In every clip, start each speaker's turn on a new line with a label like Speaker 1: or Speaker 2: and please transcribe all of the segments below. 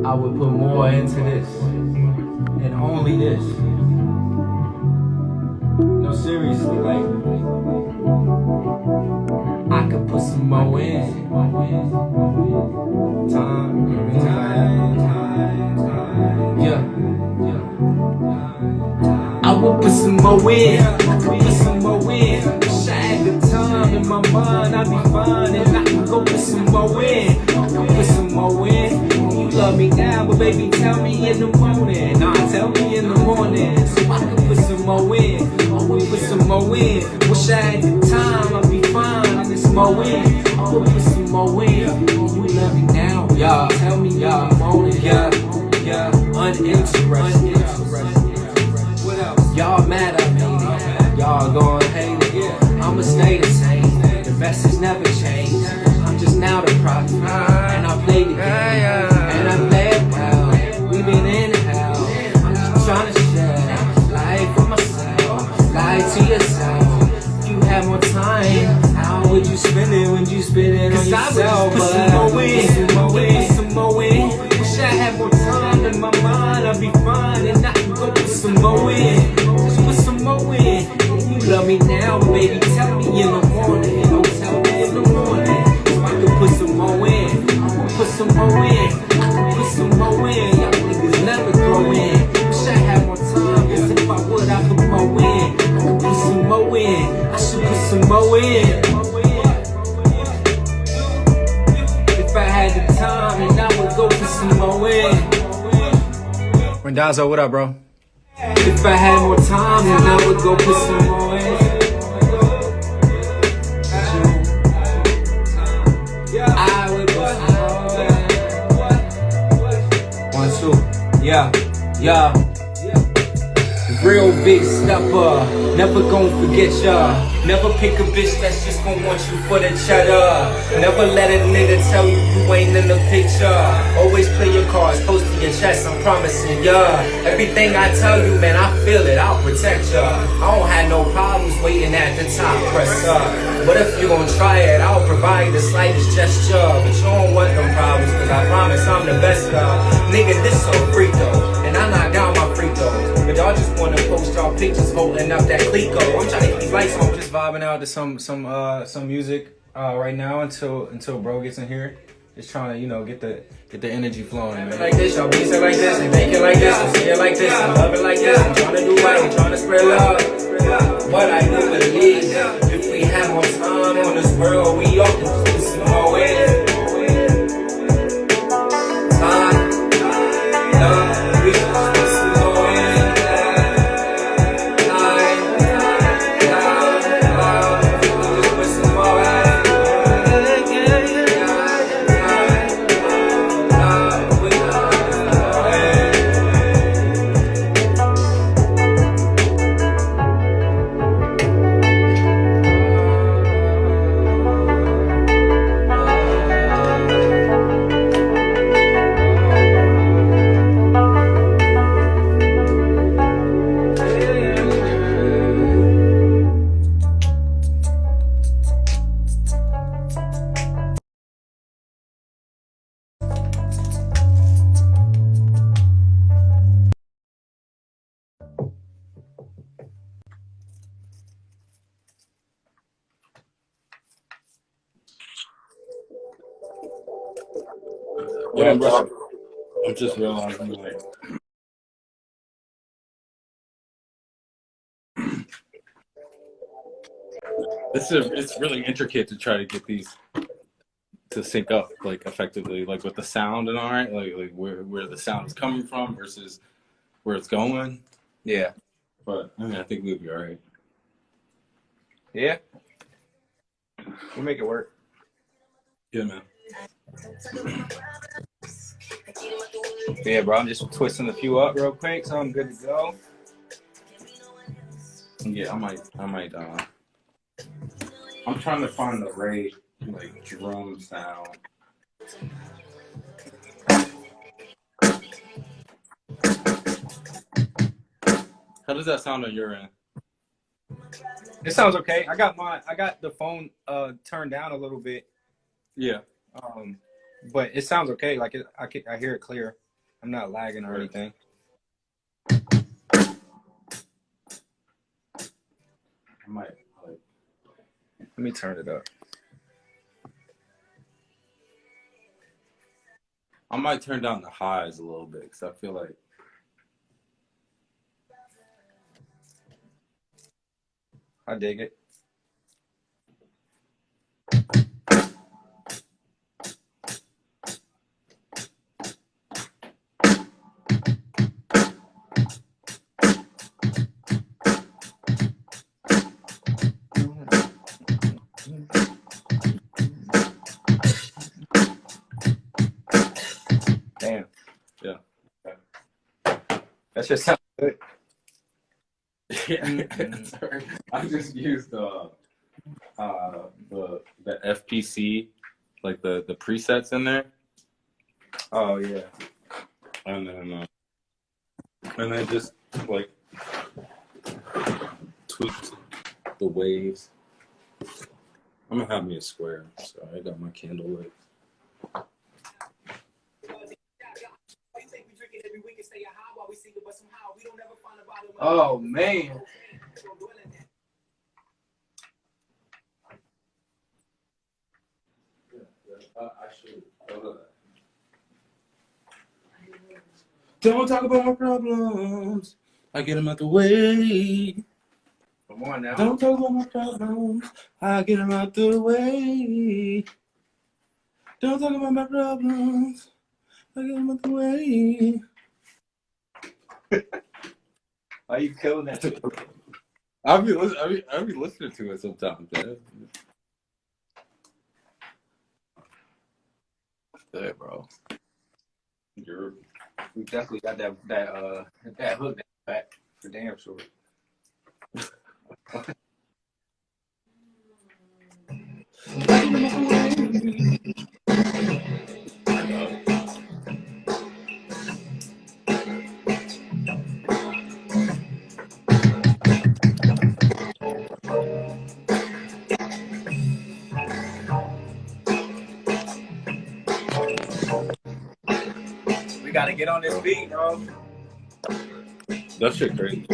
Speaker 1: I would put more into this and only this. No, seriously, like I could put some more in. Time. Yeah. I will put some more in. Put some more in. Wish I had the time in my mind, I'd be fine, and I can go put some more in. I can put some more in. You love me now, but baby, tell me in the morning. Nah, tell me in the morning. So I can put some more in. I will put some more in. Wish I had the time, I'd be fine, and it's more in. I will put some more in. You love me now, yeah. Tell me in the morning, yeah. Uninterested. Y'all mad at me, y'all gon' hate it. I'ma stay the same, the message never changed. I'm just now the prophet, and I play the game, and I play it well. We been in hell, I'm just tryna share life for myself, lie to yourself. If you had more time, how would you spend it when you spend it on yourself? Put some more in, put some more in. Wish I had more time in my mind, I'd be fine, and I can go put some more in. Just put some more in. You love me now, baby, tell me in the morning. Don't tell me in the morning. So I can put some more in. I can put some more in. I can put some more in. Y'all niggas never throw in. Wish I had more time, cause if I would, I put more in. I could put some more in. I should put some more in. If I had the time, and I would go put some more in.
Speaker 2: Rendazzo, what up, bro?
Speaker 1: If I had more time, then I would go put some more in. I would put some more in. 1, 2, yeah. Real big stepper, never gon' forget ya. Never pick a bitch that's just gon' want you for the cheddar. Never let a nigga tell you you ain't in the picture. Always play your cards close to your chest, I'm promising ya. Everything I tell you, man, I feel it, I'll protect ya. I don't have no problems waiting at the top, press up. But if you gon' try it, I'll provide the slightest gesture. But you don't want them problems, cause I promise I'm the best nigga, this so free though, and I knock down my free throws. But y'all just wanna post y'all pictures holding up that Clico. I'm trying to keep these lights on.
Speaker 2: Just vibing out to some music right now until bro gets in here. Just trying to, you know, get the energy flowing, man.
Speaker 1: Like this, y'all be it like this, and make it like this, and see it like this, and love it like this. I'm trying to do right, I'm trying to spread love. But I do believe if we had more time on this world, we all can put some more in. Time, love, we can put some more in. Time, love, we can put some more in.
Speaker 3: Yeah, bro. I'm just realizing, like, it's really intricate to try to get these to sync up, like, effectively, like with the sound and all right, like where the sound is coming from versus where it's going.
Speaker 2: Yeah.
Speaker 3: But I mean, I think we'll be all right.
Speaker 2: Yeah. We'll make it work.
Speaker 3: Yeah, man.
Speaker 2: Yeah, bro, I'm just twisting a few up real quick, so I'm good to go.
Speaker 3: Yeah, I might I'm trying to find the right, like, drum sound. How does that sound on your end?
Speaker 2: It sounds okay. I got the phone turned down a little bit.
Speaker 3: Yeah.
Speaker 2: But it sounds okay. Like I hear it clear. I'm not lagging or anything.
Speaker 3: I might like.
Speaker 2: Let me turn it up.
Speaker 3: I might turn down the highs a little bit because I feel like
Speaker 2: I dig it. Damn.
Speaker 3: yeah.
Speaker 2: That just sounds good.
Speaker 3: Yeah. I just used the FPC, like the presets in there,
Speaker 2: Oh yeah.
Speaker 3: and then just like tweaked the waves. I'm gonna have me a square, so I got my candle lit.
Speaker 2: Oh man.
Speaker 3: I should. Don't talk about my problems. I get them out the way.
Speaker 2: Come on now.
Speaker 3: Don't talk about my problems. I get them out the way. Don't talk about my problems. I get them out the way.
Speaker 2: Are you killing that shit?
Speaker 3: I'll be listening to it sometimes, man. Good, bro.
Speaker 2: We definitely got that hook back for damn sure. We gotta get on this beat, bro.
Speaker 3: That shit crazy.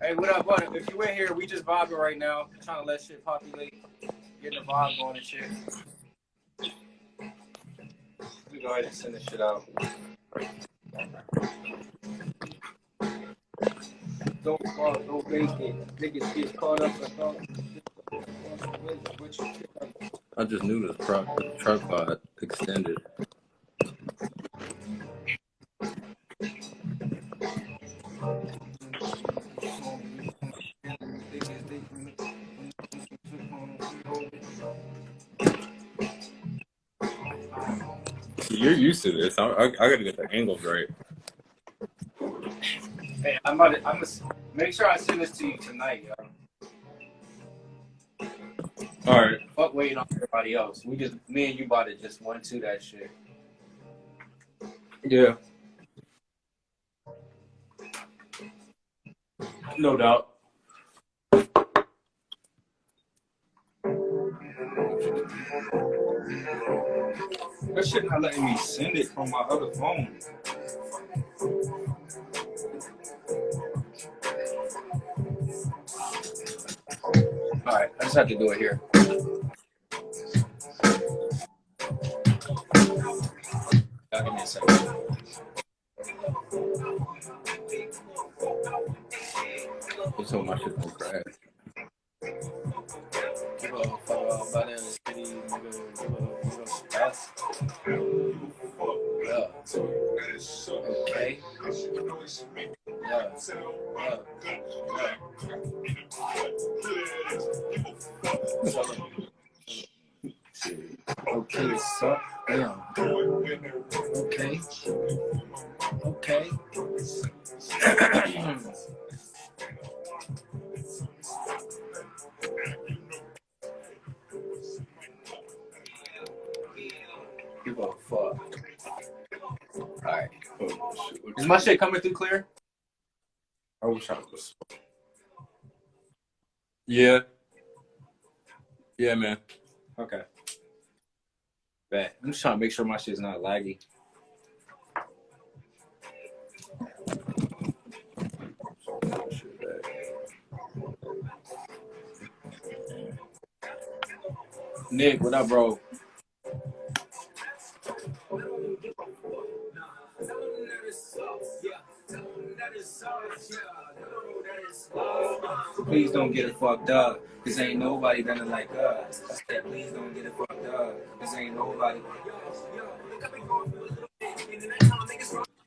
Speaker 2: Hey, what up, buddy? If you in here, we just vibing right now, trying to let shit populate, getting the vibe going and shit. We go ahead and send this shit out. Don't fall, don't make it. Niggas get caught up in all.
Speaker 3: I just knew this tripod extended. You're used to this. I gotta get the angles right.
Speaker 2: Hey, I'm gonna make sure I send this to you tonight, yo.
Speaker 3: All right.
Speaker 2: Fuck waiting on everybody else. Me and you about to just 1-2 that shit.
Speaker 3: Yeah. No doubt.
Speaker 2: That shit not letting me send it from my other phone. Alright, I just have to do it here. Give me a second.
Speaker 3: Just hope my shit don't crash.
Speaker 2: Give a fuck about that city, nigga. Give a fuck. Yeah. Okay. Okay, so damn. Okay. Okay. Give a fuck. Alright. Is my shit coming through clear?
Speaker 3: I wish I was. Yeah. Yeah, man.
Speaker 2: Okay. Bet. I'm just trying to make sure my shit's not laggy. Nick, what up, bro? Please don't get it fucked up, cause ain't nobody gonna like us. I said, please don't get it fucked up, cause ain't nobody.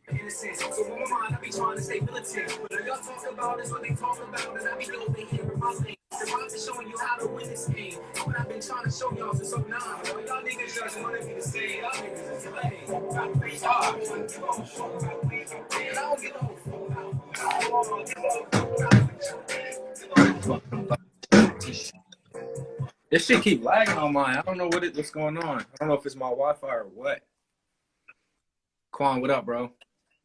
Speaker 2: Innocence. So in my mind, I be trying to stay militant. But all y'all talk about is what they talk about, and I be over here with my thing. The rhymes is showing you how to win this game. What I've been trying to show y'all since 09. All y'all niggas just wanna be the same. Y'all niggas is lame. Got three stars. And I don't give no fuck. This shit keep lagging on mine. I don't know what's going on. I don't know if it's my Wi-Fi or what. Quan, what up, bro?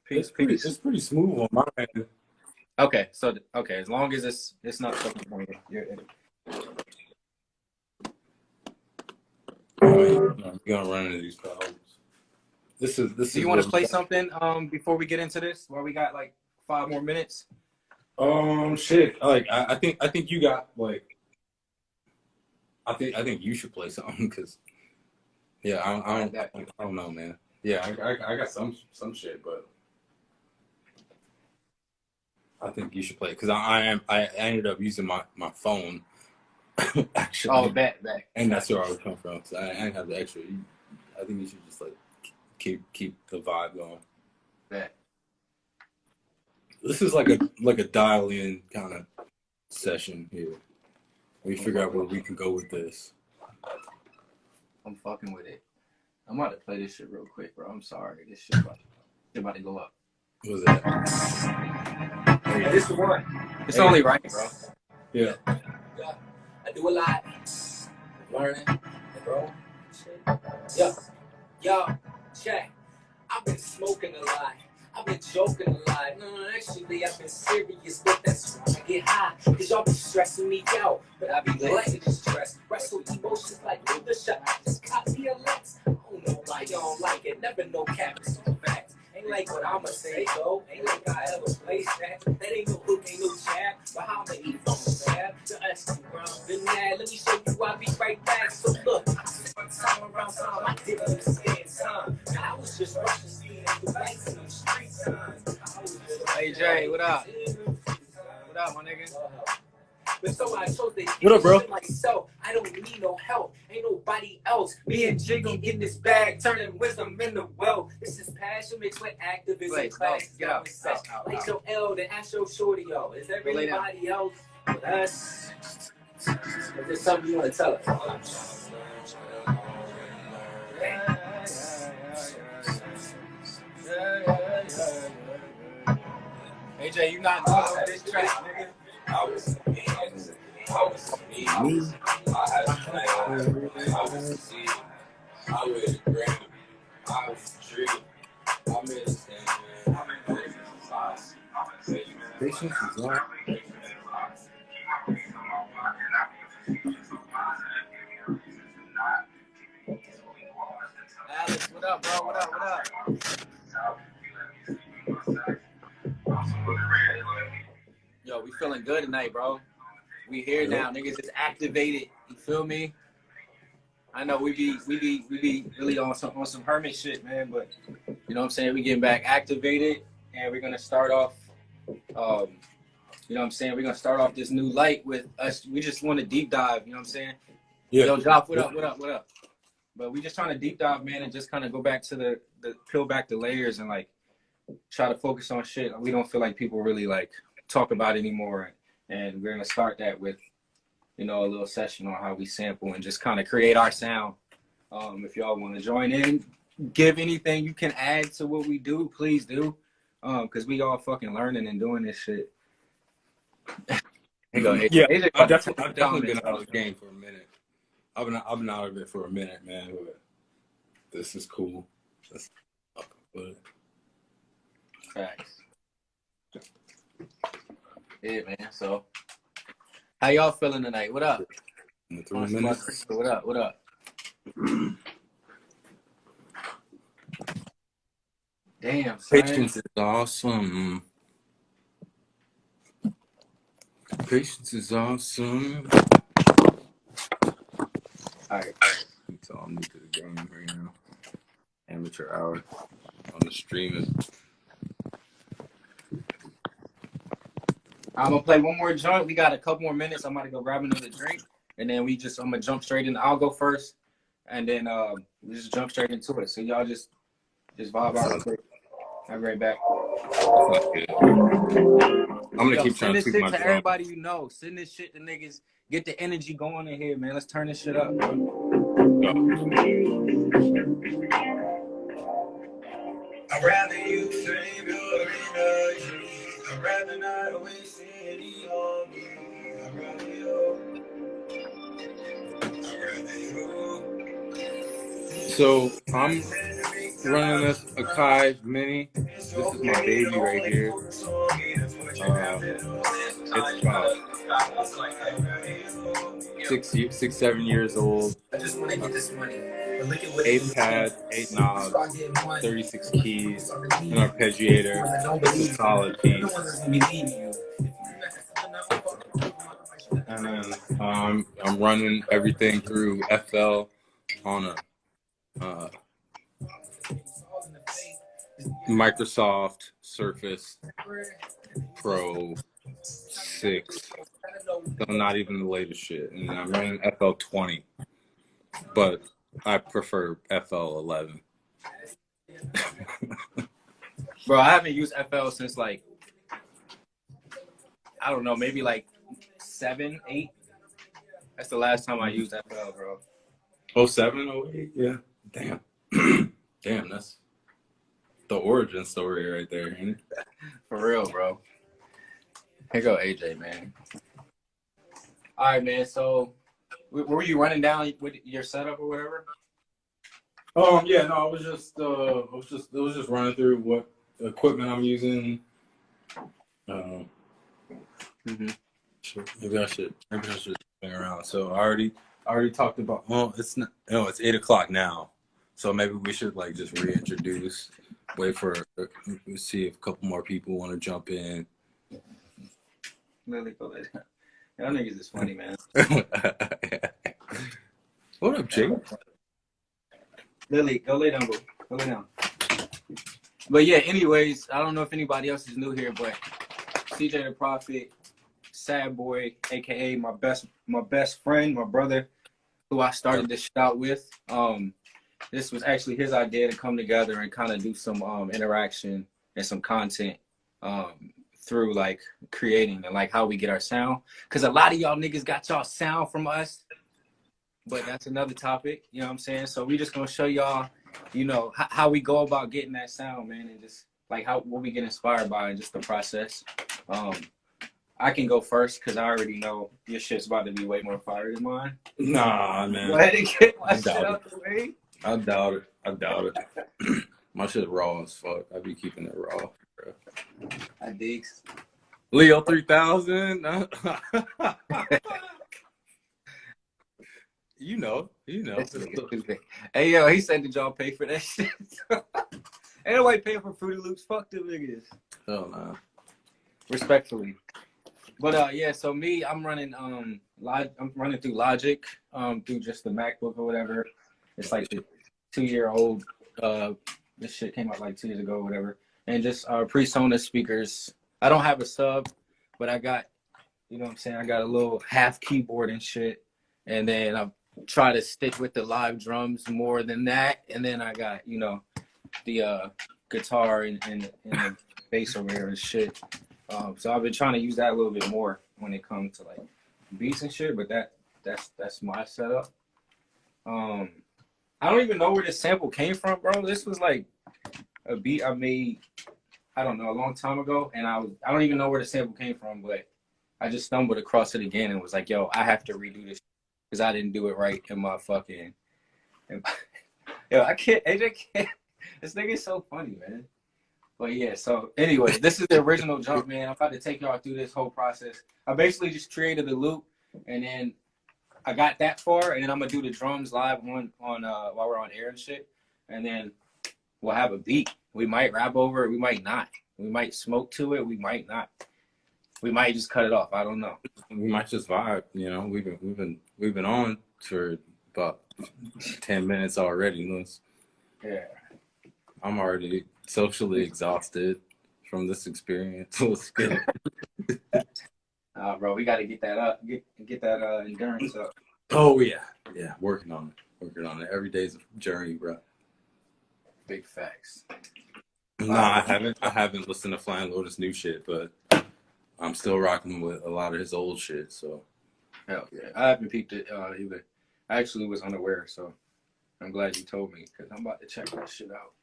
Speaker 2: Peace, peace.
Speaker 3: It's pretty smooth on my end.
Speaker 2: Okay, so as long as it's not fucking for you, you're in.
Speaker 3: We're gonna run into these problems. This is.
Speaker 2: Do you want to play something before we get into this? While we got like 5 more minutes.
Speaker 3: Shit. Like I think you got like. I think you should play something because. Yeah, I don't know, man. Yeah, I got some shit, but. I think you should play it because I ended up using my phone actually.
Speaker 2: Oh, bet.
Speaker 3: And that's where I would come from. So I didn't have the extra. I think you should just like keep the vibe going.
Speaker 2: Bet.
Speaker 3: This is like a dial in kind of session here. We figure out where we can go with this.
Speaker 2: I'm fucking with it. I'm about to play this shit real quick, bro. I'm sorry. This shit about to go up.
Speaker 3: What was that?
Speaker 2: Yeah, this is the one. It's only right, bro.
Speaker 3: Yeah.
Speaker 1: I do a lot. Learning, bro. Yo, check. I've been smoking a lot. I've been joking a lot. No, actually, I've been serious, but that's why I get high. Cause y'all be stressing me out. But I be letting this stress. Wrestle emotions like the shot. I just copy a lex. I don't know why y'all don't like it. Never know cap is no facts. Ain't like what I'ma say, though. Ain't like I ever placed that. That ain't no hook, ain't no jab. But how I'ma eat from the tab? The us too round. Been mad. Let me show you I'll be right back. So look, I spent time around time. I didn't understand time. Now I was just rushing speed and the lights in the street signs.
Speaker 2: Hey, Jay, what up? What up, my nigga?
Speaker 1: But so I chose to
Speaker 3: What up, bro?
Speaker 1: myself. I don't need no help. Ain't nobody else. Me and Jig gon' get in this bag, turning wisdom into wealth. This is passion mixed with activism.
Speaker 2: Wait,
Speaker 1: Class.
Speaker 2: get out.
Speaker 1: Like your L, then ask your shorty, yo. Is there anybody else with us? Is there something you want to tell us?
Speaker 2: AJ, you not doing this track, nigga.
Speaker 3: I was me. I had a plan. I was see. I was a grand. I was a tree. I made a stand, man. I made a patience is on.
Speaker 2: Alex, what up, bro? What up? Yo, we feeling good tonight, bro. We here now. Niggas is activated. You feel me? I know we be really on some hermit shit, man, but you know what I'm saying? We getting back activated and we're gonna start off you know what I'm saying? We're gonna start off this new light with us. We just want to deep dive, you know what I'm saying?
Speaker 3: Yeah.
Speaker 2: Yo, Joff, what up? But we just trying to deep dive, man, and just kind of go back to the peel back the layers and like try to focus on shit we don't feel like people really like talk about anymore. And we're gonna start that with, you know, a little session on how we sample and just kind of create our sound. If y'all want to join in, give anything you can add to what we do, please do. Cause we all fucking learning and doing this shit.
Speaker 3: Yeah, I've definitely been out of the game for a minute. I've been out of it for a minute, man. But this is cool.
Speaker 2: Facts. Yeah, man. So How y'all feeling tonight? What up?
Speaker 3: In 3 minutes.
Speaker 2: What up? What up? Damn, son.
Speaker 3: Patience is awesome. Patience is awesome.
Speaker 2: All right.
Speaker 3: So I'm new to the game right now. Amateur hour on the streaming.
Speaker 2: I'm gonna play one more joint. We got a couple more minutes. I'm about to go grab another drink, and then I'm gonna jump straight in. I'll go first, and then we just jump straight into it. So y'all just vibe out real quick. I'll be right back.
Speaker 3: I'm gonna keep trying to
Speaker 2: send this shit
Speaker 3: my
Speaker 2: to
Speaker 3: drum.
Speaker 2: everybody you know. Send this shit to niggas. Get the energy going in here, man. Let's turn this shit up.
Speaker 1: I'd rather you save your energy. I'd rather not waste any on me. I'd rather you. I'd rather you.
Speaker 3: So I'm running this Akai Mini. This is my baby right here. It's about 7 years old.
Speaker 1: I just want to get this money.
Speaker 3: 8 pads, 8 knobs, 36 keys, an arpeggiator. It's a solid piece. And then I'm running everything through FL on a Microsoft Surface Pro 6. So not even the latest shit. And I'm running FL 20, but I prefer FL 11.
Speaker 2: Bro, I haven't used FL since like, I don't know, maybe like 7, 8. That's the last time I used FL, bro.
Speaker 3: 07, 08? Yeah. Damn. Damn, that's the origin story right there, ain't it?
Speaker 2: For real, bro. Here go AJ, man. All right, man. So, were you running down with your setup or whatever?
Speaker 3: Yeah, no, I was just running through what equipment I'm using. Maybe I should hang around. So I already talked about. Well, it's 8:00 now, so maybe we should like just reintroduce. Wait for see if a couple more people want to jump in.
Speaker 2: Lily, go lay down. Y'all niggas is funny, man.
Speaker 3: What up, Jake?
Speaker 2: Lily, go lay down, bro. Go lay down. But yeah, anyways, I don't know if anybody else is new here, but CJ the Prophet, SadeBoy, aka my best friend, my brother, who I started this shit out with. This was actually his idea to come together and kind of do some interaction and some content through like creating and like how we get our sound. Cause a lot of y'all niggas got y'all sound from us, but that's another topic. You know what I'm saying? So we just gonna show y'all, you know, how we go about getting that sound, man, and just like what we get inspired by and just the process. I can go first because I already know your shit's about to be way more fire than mine.
Speaker 3: Nah, man.
Speaker 2: Go ahead and get my shit out the way.
Speaker 3: I doubt it. My shit raw as fuck. I be keeping it raw, bro.
Speaker 2: I digs.
Speaker 3: Leo 3000. You know.
Speaker 2: Hey, yo, he said, did y'all pay for that shit? Ain't nobody paying for Fruity Loops. Fuck them niggas.
Speaker 3: Hell nah.
Speaker 2: Respectfully. But yeah, so me, I'm running through Logic, through just the MacBook or whatever. It's like the 2-year-old. This shit came out like 2 years ago or whatever. And just PreSonus speakers. I don't have a sub, but I got, you know what I'm saying? I got a little half keyboard and shit. And then I try to stick with the live drums more than that. And then I got, you know, the guitar and the bass over here and shit. So I've been trying to use that a little bit more when it comes to like beats and shit, but that's my setup. I don't even know where this sample came from, bro. This was like a beat I made, I don't know, a long time ago, and I don't even know where the sample came from, but I just stumbled across it again and was like, yo, I have to redo this because I didn't do it right in my fucking. Yo, I can't. AJ can't. This nigga is so funny, man. But yeah, so anyway, this is the original jump, man. I'm about to take y'all through this whole process. I basically just created a loop, and then I got that far, and then I'm gonna do the drums live on while we're on air and shit, and then we'll have a beat. We might rap over it, we might not. We might smoke to it, we might not. We might just cut it off. I don't know.
Speaker 3: We might just vibe. You know, we've been on for about 10 minutes already. Let's,
Speaker 2: Yeah.
Speaker 3: I'm already socially exhausted from this experience. Let's get it.
Speaker 2: Bro, we got to get that up, get that endurance up.
Speaker 3: Oh yeah, yeah. Working on it. Every day's a journey, bro.
Speaker 2: Big facts.
Speaker 3: Nah, I haven't listened to Flying Lotus new shit, but I'm still rocking with a lot of his old shit. So
Speaker 2: Hell yeah, I haven't peeped it either. I actually was unaware, so I'm glad you told me because I'm about to check that shit out.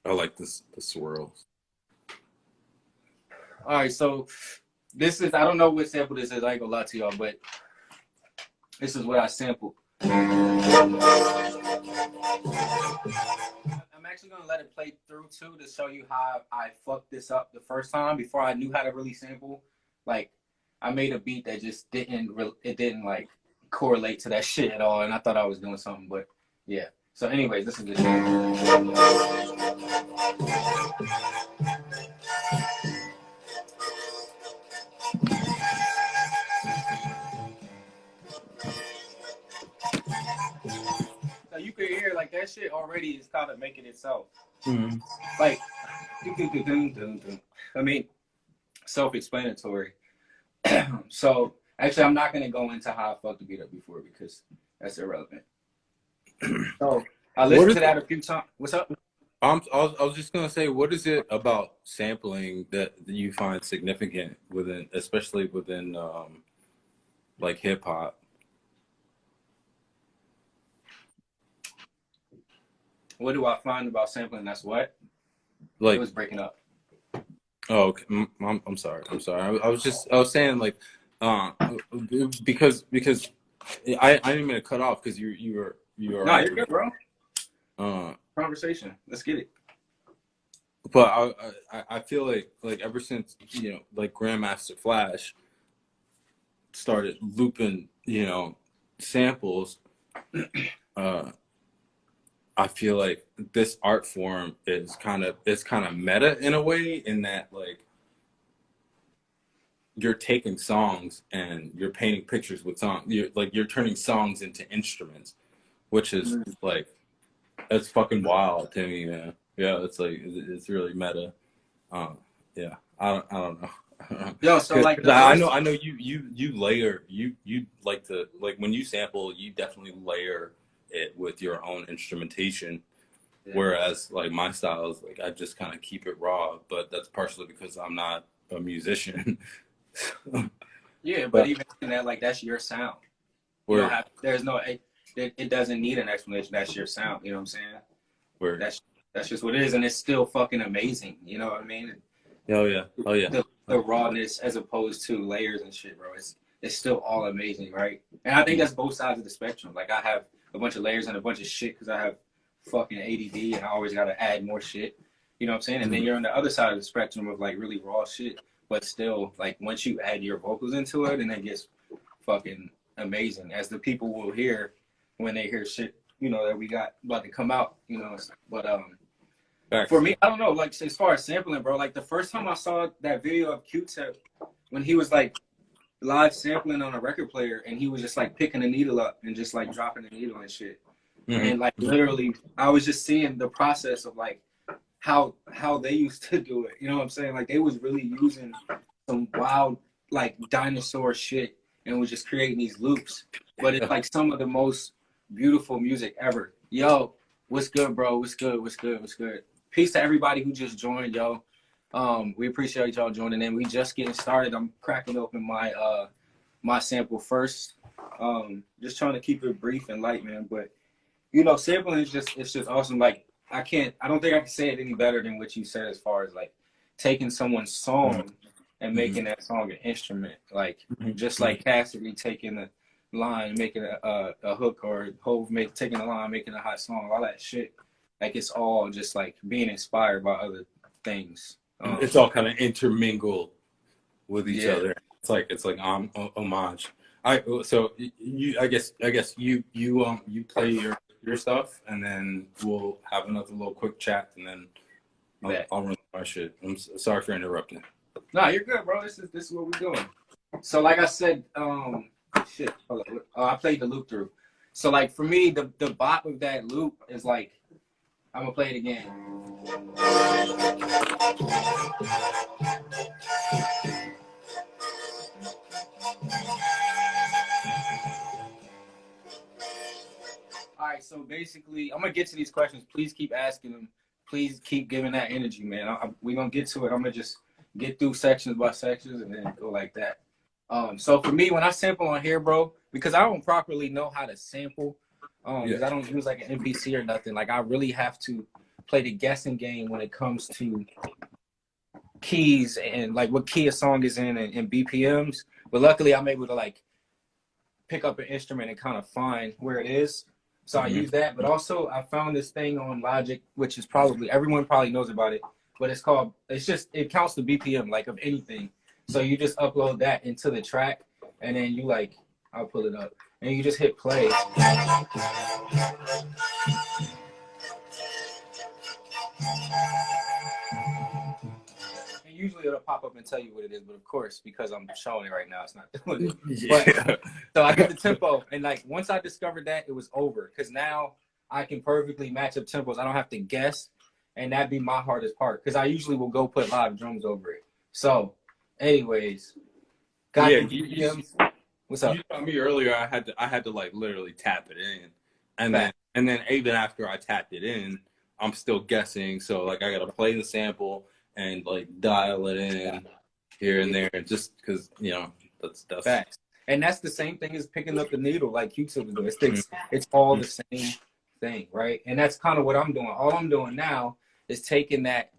Speaker 3: I like the swirls.
Speaker 2: All right, so this is, I don't know what sample this is. I ain't gonna lie to y'all, but this is what I sampled. I'm actually gonna let it play through too to show you how I fucked this up the first time before I knew how to really sample. Like, I made a beat that just didn't like correlate to that shit at all, and I thought I was doing something, but yeah. So anyways, this is the so you could hear like that shit already is kind of making itself.
Speaker 3: Mm-hmm.
Speaker 2: Like, I mean, self-explanatory. So actually, I'm not gonna go into how I fucked the beat up before because that's irrelevant. So I listened to that a few times. What's up?
Speaker 3: I was just gonna say, what is it about sampling that you find significant within, especially within like hip hop?
Speaker 2: What do I find about sampling? That's what?
Speaker 3: Like,
Speaker 2: It was breaking up.
Speaker 3: oh, okay. I'm sorry. I was saying like, because I didn't mean to cut off because you were.
Speaker 2: No, you're good, bro.
Speaker 3: Uh,
Speaker 2: Conversation. Let's get it.
Speaker 3: but I feel like ever since, you know, like Grandmaster Flash started looping, you know, samples, I feel like this art form is kind of meta in a way, in that like you're taking songs and you're painting pictures with songs. You're turning songs into instruments, which is like, that's fucking wild to me, man. Yeah, it's like, it's really meta. Yeah, I don't know.
Speaker 2: Yo, so like
Speaker 3: I know you layer, you like to, like when you sample, you definitely layer it with your own instrumentation.
Speaker 2: Yeah.
Speaker 3: Whereas like my style is like, I just kind of keep it raw, but that's partially because I'm not a musician.
Speaker 2: Yeah, but even in that, like, that's your sound. You don't have, there's no, it doesn't need an explanation. That's your sound. You know what I'm saying?
Speaker 3: Where
Speaker 2: That's just what it is, and it's still fucking amazing. You know what I mean?
Speaker 3: oh yeah.
Speaker 2: The rawness as opposed to layers and shit, bro. It's still all amazing, right? And I think that's both sides of the spectrum. Like, I have a bunch of layers and a bunch of shit because I have fucking ADD and I always gotta add more shit. You know what I'm saying? And then you're on the other side of the spectrum of like really raw shit, but still, like, once you add your vocals into it, and it gets fucking amazing, as the people will hear when they hear shit, you know, that we got about to come out, you know. But for me, I don't know, like, as far as sampling, bro, like the first time I saw that video of Q-Tip when he was like live sampling on a record player, and he was just like picking the needle up and just like dropping the needle and shit. Mm-hmm. And like literally, I was just seeing the process of like how they used to do it. You know what I'm saying? Like, they was really using some wild like dinosaur shit and was just creating these loops. But it's like some of the most beautiful music ever. Yo, what's good, bro? What's good? Peace to everybody who just joined, yo. We appreciate y'all joining in. We just getting started. I'm cracking open my my sample first. Just trying to keep it brief and light, man. But you know, sampling is it's just awesome. Like, I don't think I can say it any better than what you said, as far as like taking someone's song and making that song an instrument. Like, just like Cassidy taking the line and making a hook, or Hove taking a line, making a hot song, all that shit. Like, it's all just like being inspired by things.
Speaker 3: It's all kind of intermingled with each
Speaker 2: Yeah.
Speaker 3: other. It's like homage. I guess you play your stuff, and then we'll have another little quick chat, and then I'll run my shit. Sorry for interrupting.
Speaker 2: No, you're good, bro. This is what we're doing. So like I said, shit. Hold on. I played the loop through. So like for me, the bot with that loop is like, I'm gonna play it again. All right, so basically, I'm gonna get to these questions. Please keep asking them. Please keep giving that energy, man. We're gonna get to it. I'm gonna just get through sections by sections and then go like that. So for me, when I sample on here, bro, because I don't properly know how to sample, because I don't use like an MPC or nothing. Like I really have to play the guessing game when it comes to keys and like what key a song is in and BPMs. But luckily, I'm able to like pick up an instrument and kind of find where it is. So I use that, but also I found this thing on Logic, which is probably, everyone probably knows about it, but it counts the BPM, like of anything. So you just upload that into the track, and then you like, I'll pull it up, and you just hit play. And usually it'll pop up and tell you what it is, but of course, because I'm showing it right now, it's not doing it.
Speaker 3: Yeah.
Speaker 2: But, so I get the tempo, and like once I discovered that, it was over, because now I can perfectly match up tempos. I don't have to guess, and that'd be my hardest part, because I usually will go put live drums over it. So, anyways, got the BPMs. What's up?
Speaker 3: You told me earlier I had to like literally tap it in, and then even after I tapped it in, I'm still guessing. So like I gotta play the sample and like dial it in here and there, just because that's
Speaker 2: Facts. And that's the same thing as picking up the needle, like Q-Tip was doing. It's all the same thing, right? And that's kind of what I'm doing. All I'm doing now is taking that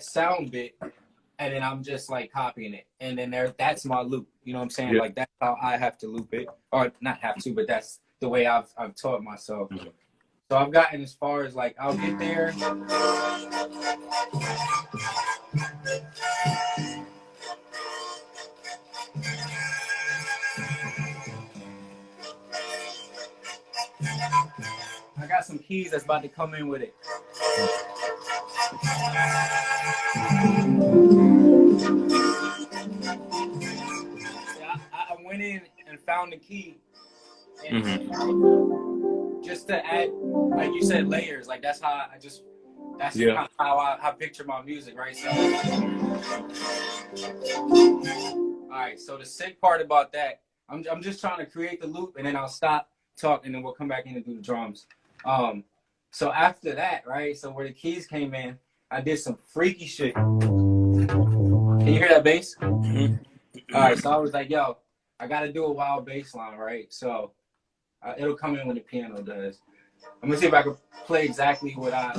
Speaker 2: sound bit, and then I'm just like copying it, and then that's my loop. You know what I'm saying?
Speaker 3: Yeah.
Speaker 2: Like that's how I have to loop it, or not have to, but that's the way I've taught myself. So I've gotten as far as like I'll get there. I got some keys that's about to come in with it. I went in and found the key, and just to add, like you said, layers. Like that's how how I picture my music, right? So, all right. So the sick part about that, I'm just trying to create the loop, and then I'll stop, talk, and then we'll come back in and do the drums. So after that, right? So where the keys came in, I did some freaky shit. Can you hear that bass? All right. So I was like, yo, I got to do a wild bass line, right? So it'll come in when the piano does. I'm gonna see if I can play exactly what I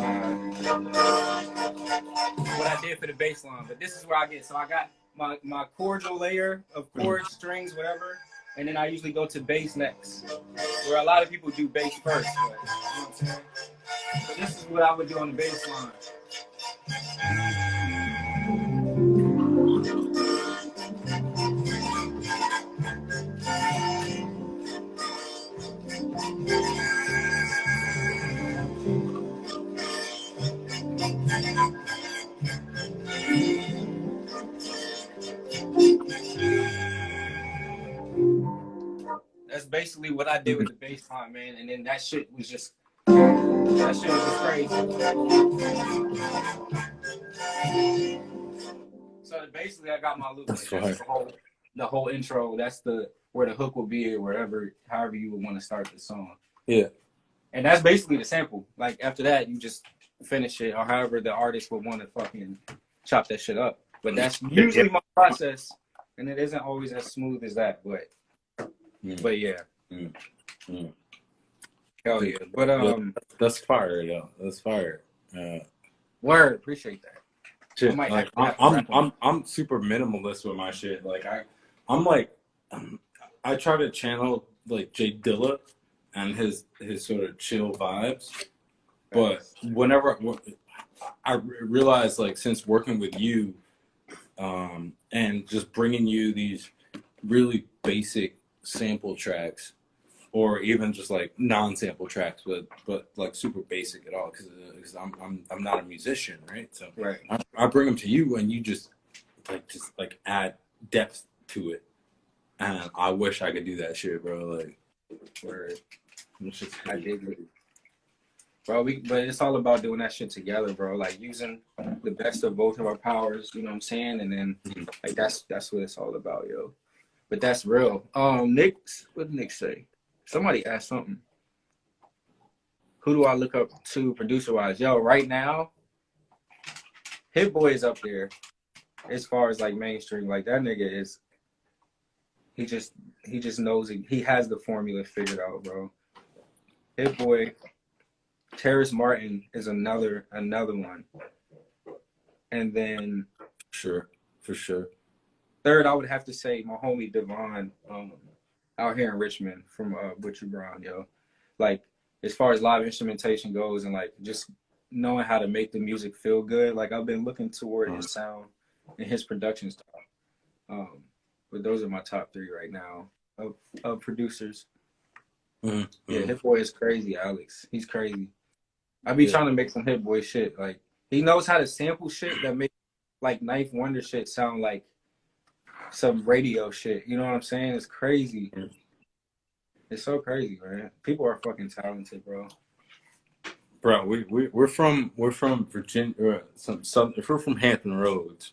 Speaker 2: did for the bass line. But this is where I get. So I got my cordial layer of chords, strings, whatever, and then I usually go to bass next. Where a lot of people do bass first. But, you know what I'm saying? So this is what I would do on the bass line. That's basically what I did with the bass line, man. And then that shit was just crazy. So basically, I got my loop.
Speaker 3: That's
Speaker 2: like, the whole intro. That's where the hook will be, or however you would want to start the song.
Speaker 3: Yeah.
Speaker 2: And that's basically the sample. Like after that, you just finish it, or however the artist would want to fucking chop that shit up. But that's usually my process, and it isn't always as smooth as that. But yeah. Hell yeah. But
Speaker 3: that's fire, yo. That's fire.
Speaker 2: Word, appreciate that.
Speaker 3: Shit, like I'm super minimalist with my shit. Like I try to channel like Jay Dilla and his sort of chill vibes. But realized, like, since working with you, and just bringing you these really basic sample tracks, or even just like non-sample tracks, but like super basic at all, because I'm not a musician, right? So
Speaker 2: Right.
Speaker 3: I bring them to you, and you just add depth to it, and I wish I could do that shit, bro. Like,
Speaker 2: Word.
Speaker 3: it's just
Speaker 2: I dig it. Bro, but it's all about doing that shit together, bro. Like using the best of both of our powers, you know what I'm saying? And then like that's what it's all about, yo. But that's real. Nick, what did Nick say? Somebody asked something. Who do I look up to producer wise? Yo, right now, Hit Boy is up there as far as like mainstream. Like that nigga is he just knows it. He has the formula figured out, bro. Hit Boy. Terrace Martin is another one. And then
Speaker 3: for sure.
Speaker 2: Third, I would have to say my homie Devon, out here in Richmond from Butcher Brown, yo. Like as far as live instrumentation goes and like just knowing how to make the music feel good, like I've been looking toward his sound and his production style. But those are my top 3 right now of producers. Yeah, Hit Boy is crazy, Alex. He's crazy. I be trying to make some Hit Boy shit. Like he knows how to sample shit that make like Knife Wonder shit sound like some radio shit. You know what I'm saying? It's crazy. It's so crazy, man. People are fucking talented, bro.
Speaker 3: Bro, we're from Virginia, we're from Hampton Roads.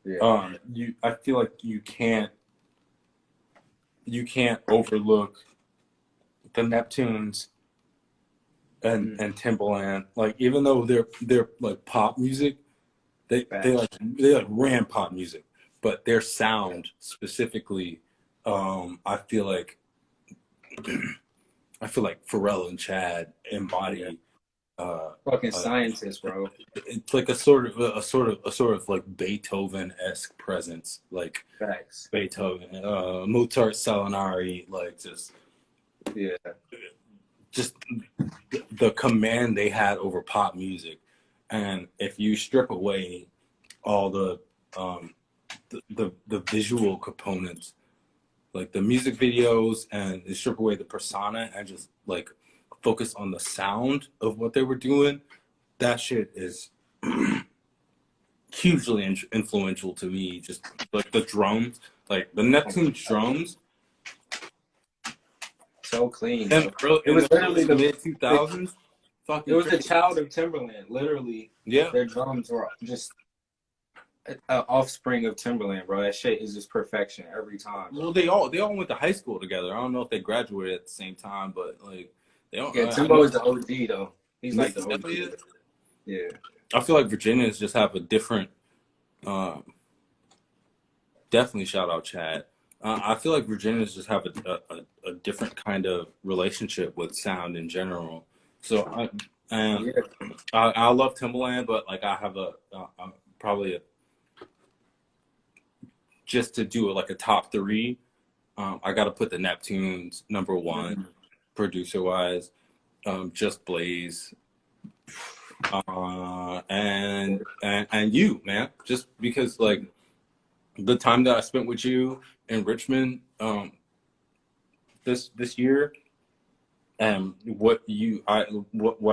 Speaker 2: Yeah.
Speaker 3: I feel like you can't overlook the Neptunes and Timbaland. Like even though they're like pop music, they ran pop music, but their sound specifically, I feel like Pharrell and Chad embody
Speaker 2: fucking scientists, bro.
Speaker 3: It's like a sort of like Beethoven-esque presence, like
Speaker 2: Facts.
Speaker 3: Beethoven, Mozart, Salinari, like just the command they had over pop music. And if you strip away all the visual components, like the music videos, and you strip away the persona and just like focus on the sound of what they were doing, that shit is hugely influential to me. Just like the drums, like the Neptune drums,
Speaker 2: so clean.
Speaker 3: It was literally the mid 2000s.
Speaker 2: It was the child of Timberland, literally.
Speaker 3: Yeah,
Speaker 2: their drums were just an offspring of Timberland, bro. That shit is just perfection every time.
Speaker 3: Well, they all went to high school together. I don't know if they graduated at the same time, but like they all.
Speaker 2: Yeah, Timbo is the OG though. He's like the OG. Yeah.
Speaker 3: I feel like Virginians just have a different. Definitely shout out Chad. I feel like Virginians just have a different kind of relationship with sound in general. So I love Timbaland, but like I have probably just to do it like a top 3. I got to put the Neptunes number 1, producer wise. Just Blaze, and you, man. Just because like the time that I spent with you in Richmond this year, and what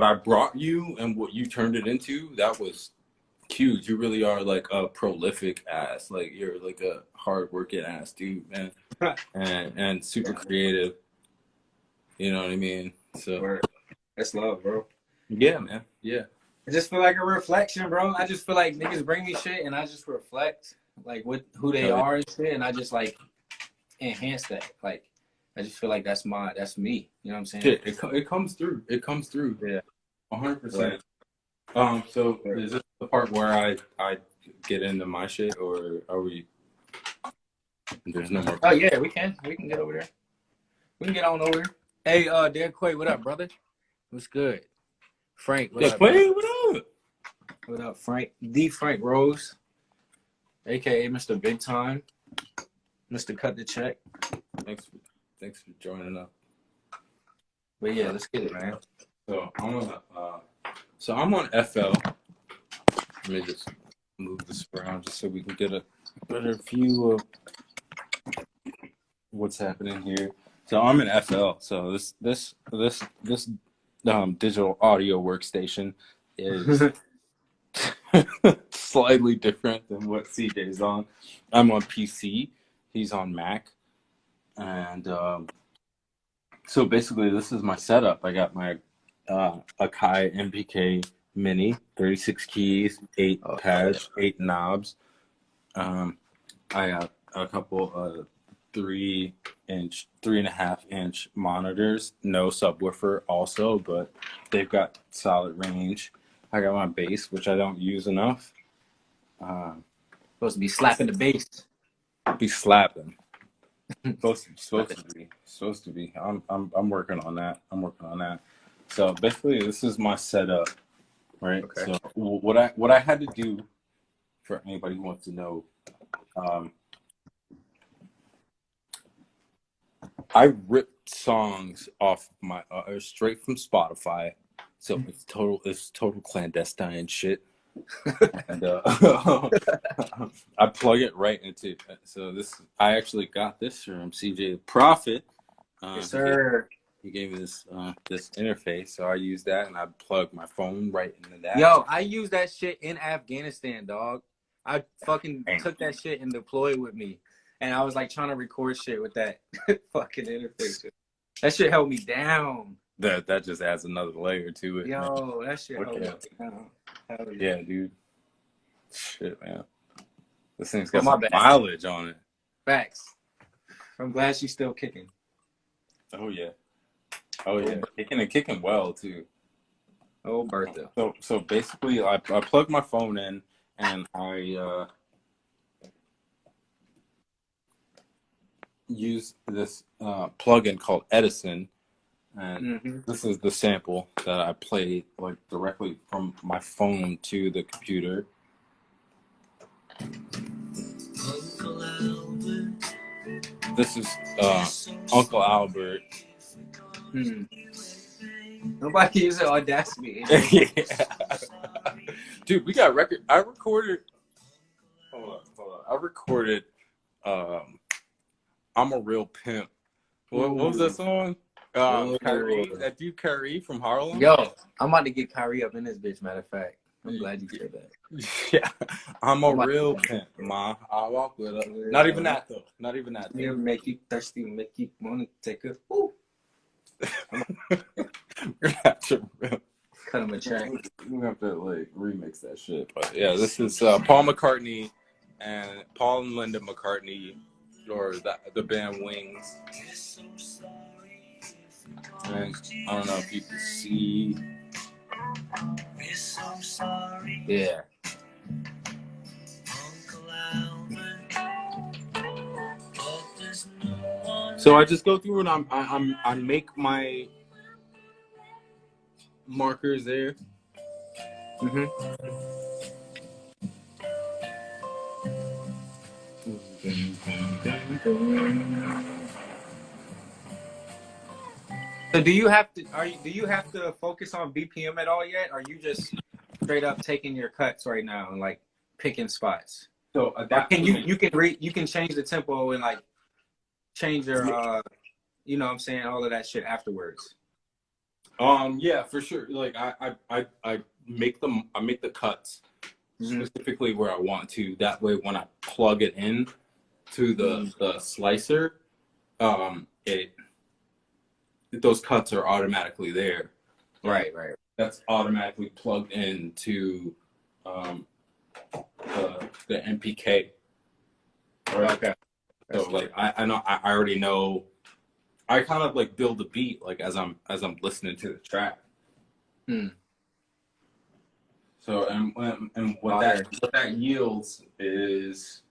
Speaker 3: I brought you and what you turned it into, that was huge. You really are like a prolific ass. Like you're like a hard working ass dude, man, and super creative. You know what I mean? So
Speaker 2: that's love, bro.
Speaker 3: Yeah, man. Yeah.
Speaker 2: I just feel like a reflection, bro. I just feel like niggas bring me shit and I just reflect like with who they are and shit, and I just like enhance that. Like I just feel like that's me. You know what I'm saying?
Speaker 3: Shit, it comes through. It comes through.
Speaker 2: Yeah.
Speaker 3: 100%. So is this the part where I get into my shit, or are we? There's no more.
Speaker 2: Oh yeah, we can get over there. We can get on over there. Hey, Dan Quay, what up, brother? What's good? Frank, what up?
Speaker 3: Quay, what up?
Speaker 2: What up, Frank? The Frank Rose, aka Mr. Big Time, Mr. Cut the Check.
Speaker 3: Thanks for joining up.
Speaker 2: But yeah, let's get it, man.
Speaker 3: So I'm on FL. Let me just move this around just so we can get a better view of what's happening here. So I'm in FL. So this digital audio workstation is slightly different than what CJ's on. I'm on PC. He's on Mac, and so basically this is my setup. I got my Akai MPK Mini, 36 keys, 8 pads, 8 knobs. I got a couple 3.5 inch monitors, no subwoofer also, but they've got solid range. I got my bass, which I don't use enough.
Speaker 2: Supposed to be slapping the bass.
Speaker 3: Be slapping. supposed to be. I'm working on that. So basically, this is my setup, right?
Speaker 2: Okay.
Speaker 3: So what I had to do, for anybody who wants to know, I ripped songs off my straight from Spotify, so it's total clandestine shit, and I plug it right into. So I actually got this from CJ the Prophet.
Speaker 2: Yes, sir.
Speaker 3: He gave me this interface, so I use that, and I plug my phone right into that.
Speaker 2: Yo, I use that shit in Afghanistan, dog. I fucking took that shit and deployed with me. And I was like trying to record shit with that fucking interface. That shit held me down.
Speaker 3: That just adds another layer to it.
Speaker 2: Yo,
Speaker 3: man.
Speaker 2: that shit held me down. Hell
Speaker 3: Yeah, dude. Shit, man. This thing's
Speaker 2: Well,
Speaker 3: got some
Speaker 2: my bad.
Speaker 3: mileage on it.
Speaker 2: Facts. I'm glad she's still kicking.
Speaker 3: Oh yeah. Kicking well too.
Speaker 2: Oh, Bertha.
Speaker 3: So basically, I plug my phone in, and I use this plugin called Edison, and this is the sample that I played like directly from my phone to the computer. This is Uncle Albert.
Speaker 2: Nobody uses Audacity.
Speaker 3: Yeah. Dude, we got record. I recorded. Hold on. I recorded. I'm a Real Pimp. What was that song? Kyrie, that dude Kyrie from Harlem.
Speaker 2: Yo, I'm about to get Kyrie up in this bitch. Matter of fact, I'm glad you said that.
Speaker 3: Yeah, I'm a real pimp, ma. I walk with her. Not even that though.
Speaker 2: Never make you thirsty, make you wanna take a. Woo.
Speaker 3: We're gonna have to
Speaker 2: Cut him a track.
Speaker 3: We're gonna have to like remix that shit. But yeah, this is Paul McCartney and Paul and Linda McCartney, or the band Wings. And I don't know if you can see.
Speaker 2: Yeah.
Speaker 3: So I just go through and I make my markers there.
Speaker 2: So do you have to focus on BPM at all yet? Or are you just straight up taking your cuts right now and like picking spots?
Speaker 3: So
Speaker 2: you can change the tempo and like change your you know what I'm saying, all of that shit afterwards.
Speaker 3: Yeah, for sure. Like I make the cuts specifically where I want to. That way when I plug it in to the slicer, those cuts are automatically there.
Speaker 2: Right.
Speaker 3: That's automatically plugged into the MPK. Right? Okay. So like I know I already know. I kind of like build the beat like as I'm listening to the track. So and what that yields is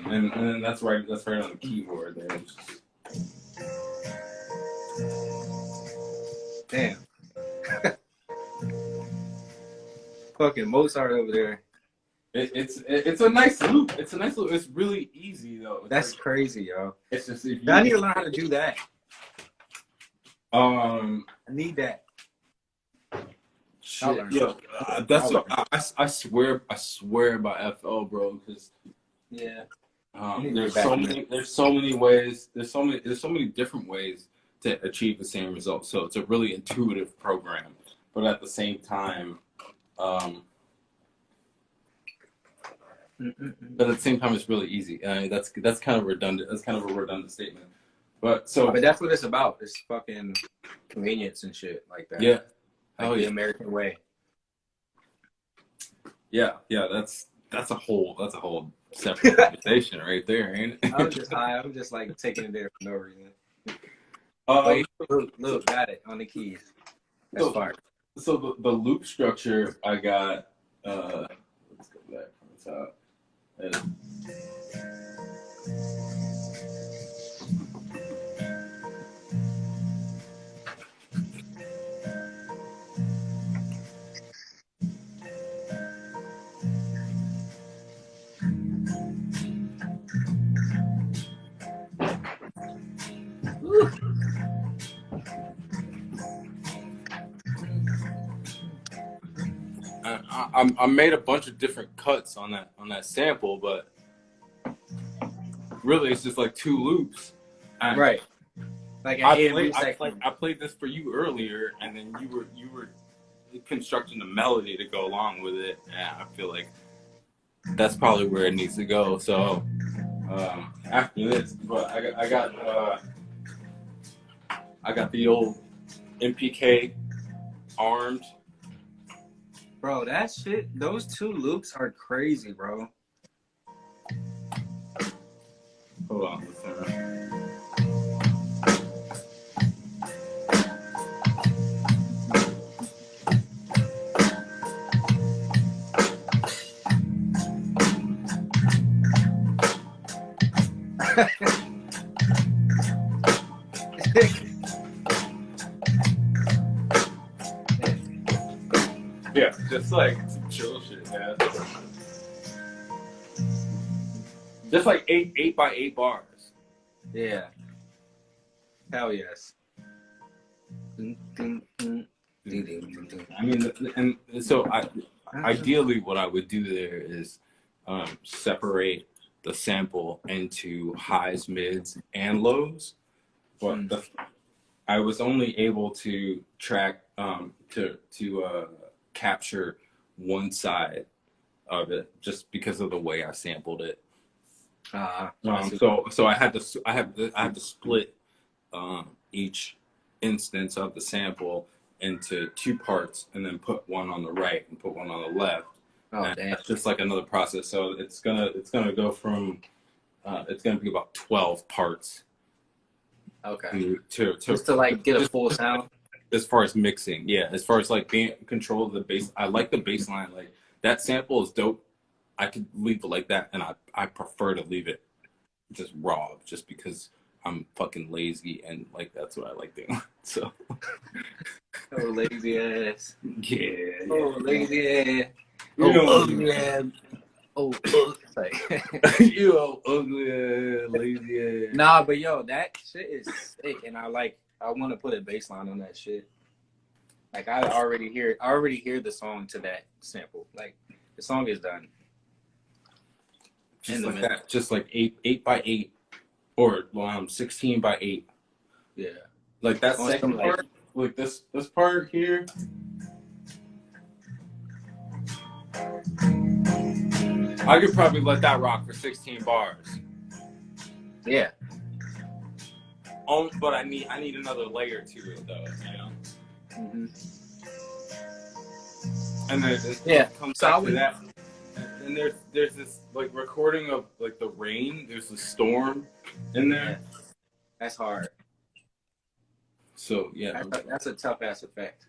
Speaker 3: and that's right on the keyboard there.
Speaker 2: Damn. Fucking Mozart over there.
Speaker 3: It's a nice loop. It's a nice loop. It's really easy though. It's
Speaker 2: That's
Speaker 3: like,
Speaker 2: crazy, yo.
Speaker 3: it's just if
Speaker 2: I need
Speaker 3: you
Speaker 2: to learn how to do that. I need that. I'll
Speaker 3: shit,
Speaker 2: learn.
Speaker 3: yo, that's
Speaker 2: I'll
Speaker 3: what I swear by FL, bro, because
Speaker 2: Yeah. need to
Speaker 3: there's
Speaker 2: get back
Speaker 3: so
Speaker 2: in
Speaker 3: many ways. There's so many different ways to achieve the same result. So it's a really intuitive program, but at the same time, it's really easy. That's kind of redundant. That's kind of a redundant statement. But
Speaker 2: that's what it's about. It's fucking convenience and shit like that.
Speaker 3: yeah,
Speaker 2: Like the American way.
Speaker 3: yeah. That's a whole separate conversation right there, ain't it?
Speaker 2: I'm just high. I'm just like taking it there for no reason. Wait, look, got it on the keys. That's fire.
Speaker 3: So the loop structure I got. Let's go back from the top. I made a bunch of different cuts on that sample, but really it's just like two loops. And
Speaker 2: Right. Like an
Speaker 3: I played this for you earlier, and then you were constructing the melody to go along with it, and I feel like that's probably where it needs to go. So after this, but I got the old MPK armed.
Speaker 2: Bro, that shit, those two loops are crazy, bro.
Speaker 3: Hold on, listen. Yeah, just like some chill shit, man. Just like 8x8 bars.
Speaker 2: Yeah. Hell yes.
Speaker 3: I mean, and so ideally, what I would do there is separate the sample into highs, mids, and lows. But I was only able to track to capture one side of it just because of the way I sampled it. So I had to split each instance of the sample into two parts and then put one on the right and put one on the left. And
Speaker 2: damn.
Speaker 3: that's just like another process. So it's gonna go from it's gonna be about 12 parts.
Speaker 2: Okay.
Speaker 3: Just
Speaker 2: to like get a full sound.
Speaker 3: As far as mixing, yeah. As far as like being in control of the bass, I like the bass line. Like that sample is dope. I could leave it like that, and I prefer to leave it just raw, just because I'm fucking lazy and like that's what I like doing. So.
Speaker 2: Oh, lazy ass.
Speaker 3: Yeah.
Speaker 2: Oh, lazy ass.
Speaker 3: Ugly
Speaker 2: ass. Oh, like.
Speaker 3: You ugly ass, lazy ass.
Speaker 2: Nah, but yo, that shit is sick, and I want to put a bass line on that shit. Like I already hear the song to that sample. Like the song is done.
Speaker 3: Just like that. Just like 8x8 or 16x8.
Speaker 2: Yeah.
Speaker 3: Like that second part, like this part here. I could probably let that rock for 16 bars.
Speaker 2: Yeah.
Speaker 3: But I need another layer to it though, you know.
Speaker 2: Mm-hmm.
Speaker 3: And then it comes back to that. And there's this like recording of like the rain. There's a storm in there.
Speaker 2: Yeah. That's hard.
Speaker 3: So yeah,
Speaker 2: that's a tough ass effect.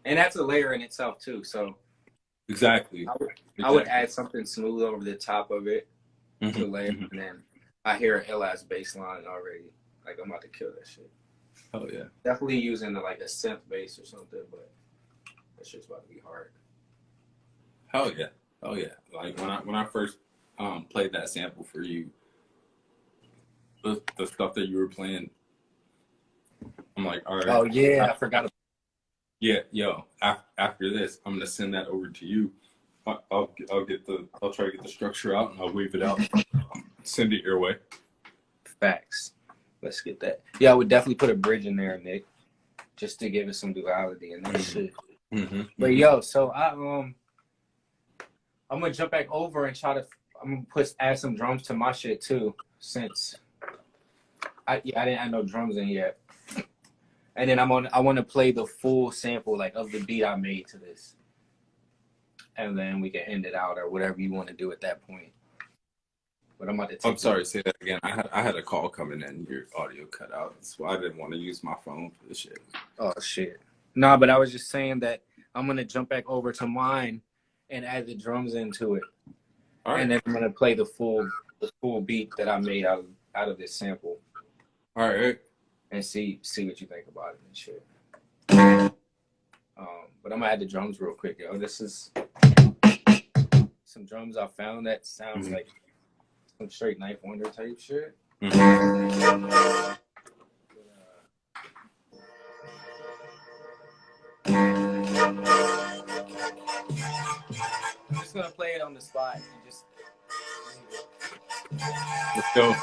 Speaker 2: And that's a layer in itself too. So
Speaker 3: exactly.
Speaker 2: I would add something smooth over the top of it to the layer, and then I hear an ill ass bass line already. Like I'm about to kill that shit.
Speaker 3: Oh yeah.
Speaker 2: Definitely using like a synth bass or something, but that shit's about to be hard.
Speaker 3: Hell yeah. Oh yeah, like when I first played that sample for you, the stuff that you were playing, I'm like, all right,
Speaker 2: Oh yeah, I forgot.
Speaker 3: yeah, yo, after this, I'm gonna send that over to you. I'll try to get the structure out and I'll wave it out, send it your way.
Speaker 2: Facts. Let's get that. Yeah, I would definitely put a bridge in there, Nick, just to give it some duality and that shit. But yo, so I'm gonna jump back over and try to. I'm gonna add some drums to my shit too, since I didn't add no drums in yet. And then I want to play the full sample like of the beat I made to this, and then we can end it out or whatever you want to do at that point. But I'm about to.
Speaker 3: I'm sorry, say that again. I had a call coming in. Your audio cut out. That's why I didn't want to use my phone for this shit.
Speaker 2: Oh shit. Nah, but I was just saying that I'm gonna jump back over to mine and add the drums into it. All right. And then I'm gonna play the full beat that I made out of this sample.
Speaker 3: All right.
Speaker 2: And see what you think about it and shit. But I'm gonna add the drums real quick, yo. This is some drums I found that sounds like some straight Knife Wonder type shit. I'm just gonna play it on the spot and just.
Speaker 3: Let's go.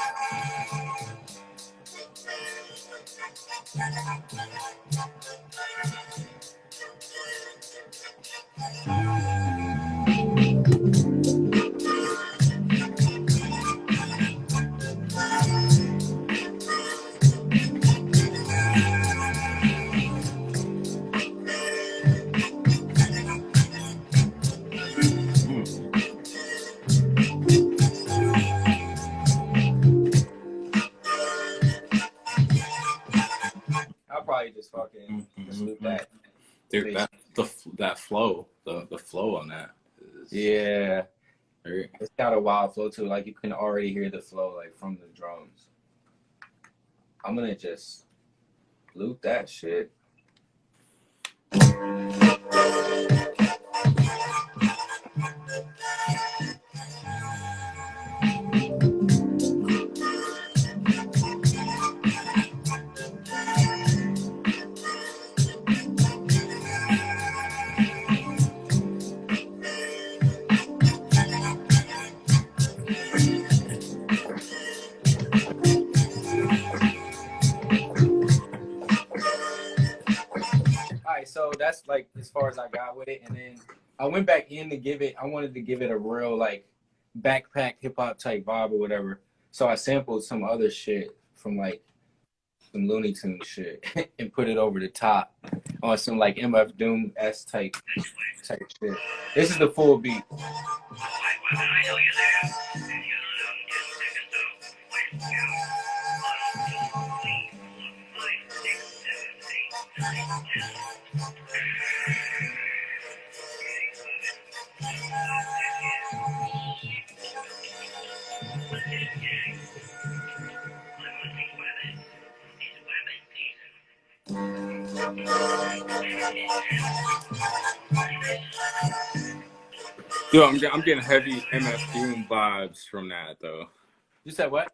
Speaker 2: I'll probably just fucking just loop that.
Speaker 3: Dude, that flow, the flow on that is,
Speaker 2: yeah,
Speaker 3: very...
Speaker 2: it's got a wild flow too. Like you can already hear the flow like from the drums. I'm gonna just loop that shit. So that's like as far as I got with it, and then I went back in to I wanted to give it a real like backpack hip hop type vibe or whatever. So I sampled some other shit from like some Looney Tunes shit and put it over the top on some like MF Doom S type shit. This is the full beat.
Speaker 3: Yo, I'm getting heavy MF Doom vibes from that though.
Speaker 2: You said what?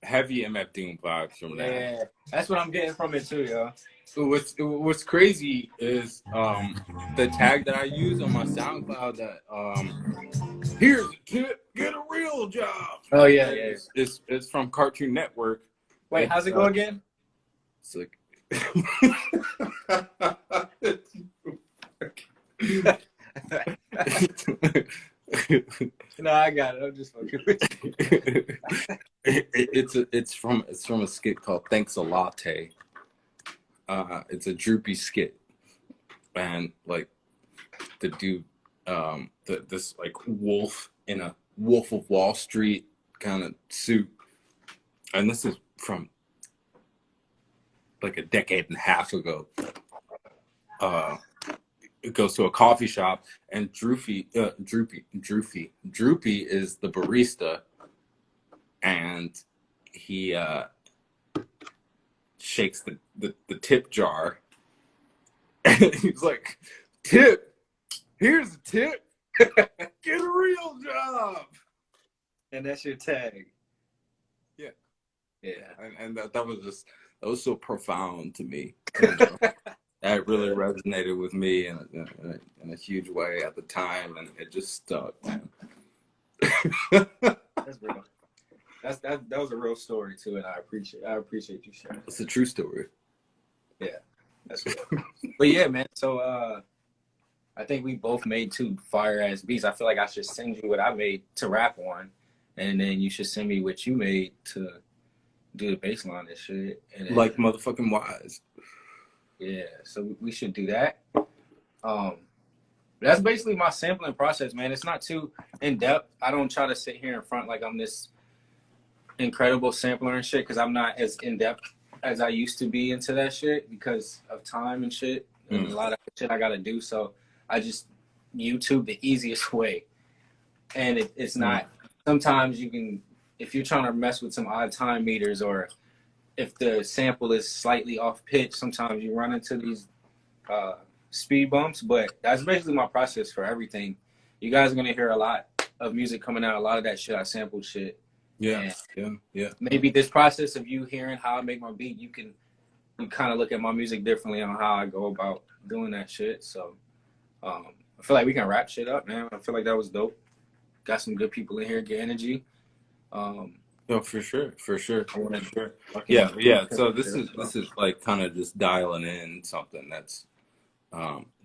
Speaker 3: Heavy MF Doom vibes from that.
Speaker 2: Yeah, that's what I'm getting from it too, yo.
Speaker 3: What's crazy is the tag that I use on my SoundCloud that here's a tip, get a real job.
Speaker 2: Oh yeah.
Speaker 3: It's from Cartoon Network.
Speaker 2: Wait, how's it go again?
Speaker 3: It's like
Speaker 2: No, I got it. I'm just fucking with you.
Speaker 3: It's from a skit called Thanks a Latte. It's a droopy skit, and like the dude, this like wolf in a Wolf of Wall Street kind of suit, and this is from like a decade and a half ago. It goes to a coffee shop, and Droopy is the barista, and he shakes the tip jar, and he's like, "Tip, here's a tip, Get a real job.
Speaker 2: And that's your tag.
Speaker 3: Yeah.
Speaker 2: Yeah.
Speaker 3: And that was so profound to me. You know? That really resonated with me in a huge way at the time, and it just stuck, man.
Speaker 2: That's real. That was a real story too, and I appreciate you sharing.
Speaker 3: It's a true story.
Speaker 2: Yeah, that's real. But yeah, man. So I think we both made 2 fire ass beats. I feel like I should send you what I made to rap on, and then you should send me what you made to do the bass line and shit. And then,
Speaker 3: Like motherfucking wise.
Speaker 2: yeah, so we should do that. That's basically my sampling process, man. It's not too in depth. I don't try to sit here in front like I'm this incredible sampler and shit, because I'm not as in depth as I used to be into that shit because of time and shit and a lot of shit I gotta do. So I just YouTube the easiest way, and it's not. Sometimes you can, if you're trying to mess with some odd time meters, or if the sample is slightly off pitch, sometimes you run into these speed bumps. But that's basically my process for everything. You guys are gonna hear a lot of music coming out. A lot of that shit I sampled shit.
Speaker 3: Yeah.
Speaker 2: Maybe this process of you hearing how I make my beat, you kind of look at my music differently on how I go about doing that shit. So I feel like we can wrap shit up, man. I feel like that was dope. Got some good people in here, good energy.
Speaker 3: No, for sure.
Speaker 2: Fucking-
Speaker 3: Yeah. So this is like kind of just dialing in something that's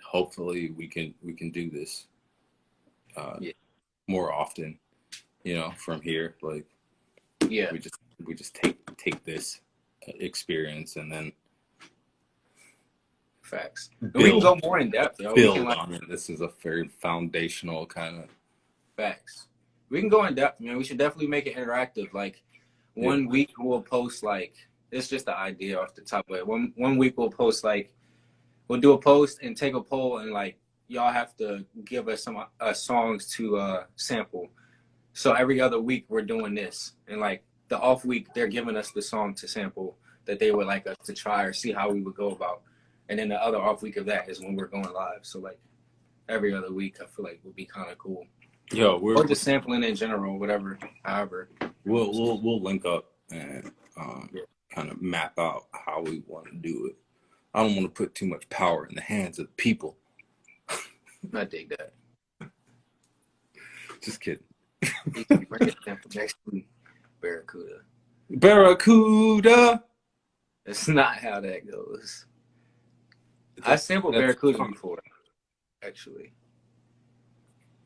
Speaker 3: hopefully we can do this more often, you know, from here. Like
Speaker 2: yeah,
Speaker 3: we just take this experience and then
Speaker 2: facts. We can go more in depth, yo.
Speaker 3: build
Speaker 2: We can,
Speaker 3: on it. This is a very foundational kind of
Speaker 2: facts. We can go in depth, man. We should definitely make it interactive. Like 1 week we'll post like, it's just the idea off the top of it. One week we'll post like, we'll do a post and take a poll, and like y'all have to give us some songs to sample. So every other week we're doing this, and like the off week they're giving us the song to sample that they would like us to try or see how we would go about. And then the other off week of that is when we're going live. So like every other week I feel like would be kind of cool.
Speaker 3: Yo,
Speaker 2: Or just sampling in general, whatever, however.
Speaker 3: we'll link up and kind of map out how we want to do it. I don't want to put too much power in the hands of the people.
Speaker 2: I dig that.
Speaker 3: Just kidding.
Speaker 2: Next week, Barracuda.
Speaker 3: Barracuda.
Speaker 2: That's not how that goes. I sampled Barracuda before, actually.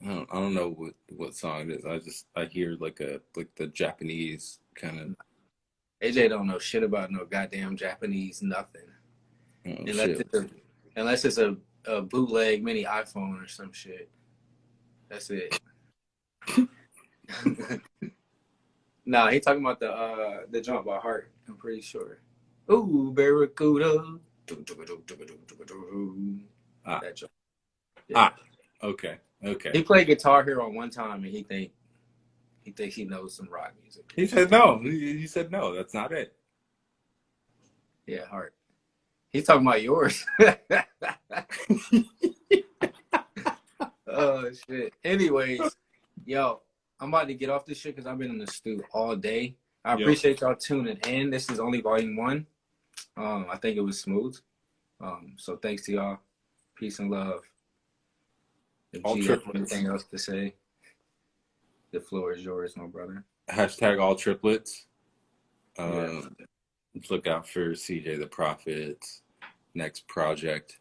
Speaker 3: I don't know what song it is. I hear like the Japanese kind of.
Speaker 2: AJ don't know shit about no goddamn Japanese nothing. Unless it's a bootleg mini iPhone or some shit. That's it. Nah, he talking about the jump by heart. I'm pretty sure. Ooh, Barracuda. That jump. Yeah.
Speaker 3: Okay.
Speaker 2: He played Guitar Hero one time, and he thinks he knows some rock music.
Speaker 3: He said no. He said no. That's not it.
Speaker 2: Yeah, heart. He's talking about yours. Oh shit. Anyways, yo, I'm about to get off this shit because I've been in the stew all day. I appreciate y'all tuning in. This is only volume 1. I think it was smooth. So thanks to y'all. Peace and love. If
Speaker 3: All
Speaker 2: G have
Speaker 3: triplets.
Speaker 2: anything else to say, the floor is yours, my brother.
Speaker 3: Hashtag all triplets.
Speaker 2: Yeah.
Speaker 3: Look out for CJ the Prophet's next project.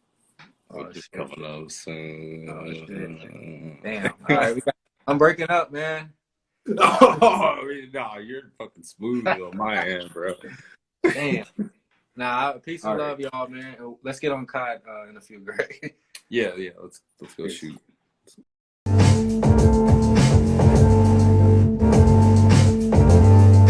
Speaker 2: Oh,
Speaker 3: Which is
Speaker 2: shit.
Speaker 3: coming up soon.
Speaker 2: Oh, shit. Damn. All right, I'm breaking up, man.
Speaker 3: Oh, no, you're fucking smooth on my end, bro.
Speaker 2: Damn. Nah, peace and
Speaker 3: All right.
Speaker 2: love, y'all, man. Let's get on COD in a few, Greg.
Speaker 3: Yeah, let's go shoot.